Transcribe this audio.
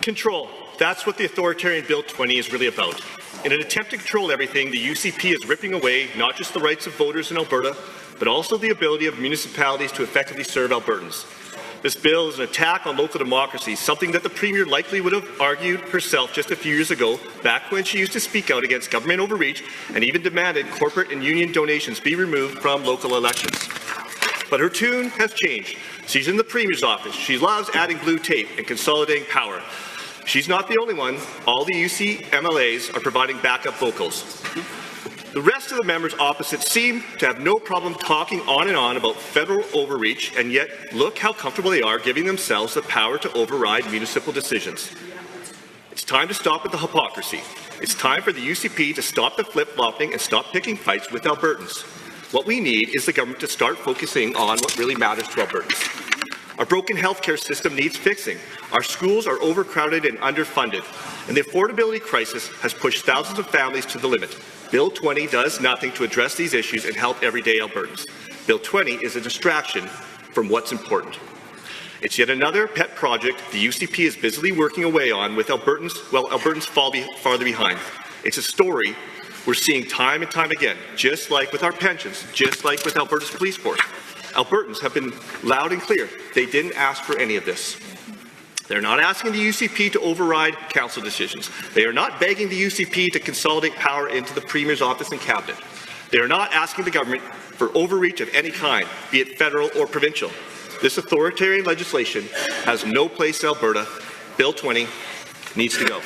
Control. That's what the authoritarian Bill 20 is really about. In an attempt to control everything, the UCP is ripping away not just the rights of voters in Alberta, but also the ability of municipalities to effectively serve Albertans. This bill is an attack on local democracy, something that the Premier likely would have argued herself just a few years ago, back when she used to speak out against government overreach and even demanded corporate and union donations be removed from local elections. But her tune has changed. She's in the Premier's office. She loves adding blue tape and consolidating power. She's not the only one. All the UC MLAs are providing backup vocals. The rest of the members opposite seem to have no problem talking on and on about federal overreach, and yet look how comfortable they are giving themselves the power to override municipal decisions. It's time to stop with the hypocrisy. It's time for the UCP to stop the flip-flopping and stop picking fights with Albertans. What we need is the government to start focusing on what really matters to Albertans. Our broken healthcare system needs fixing. Our schools are overcrowded and underfunded, and the affordability crisis has pushed thousands of families to the limit. Bill 20 does nothing to address these issues and help everyday Albertans. Bill 20 is a distraction from what's important. It's yet another pet project the UCP is busily working away on with Albertans, while Albertans fall farther behind. It's a story we're seeing time and time again, just like with our pensions, just like with Alberta's police force. Albertans have been loud and clear. They didn't ask for any of this. They're not asking the UCP to override council decisions. They are not begging the UCP to consolidate power into the Premier's office and cabinet. They are not asking the government for overreach of any kind, be it federal or provincial. This authoritarian legislation has no place in Alberta. Bill 20 needs to go.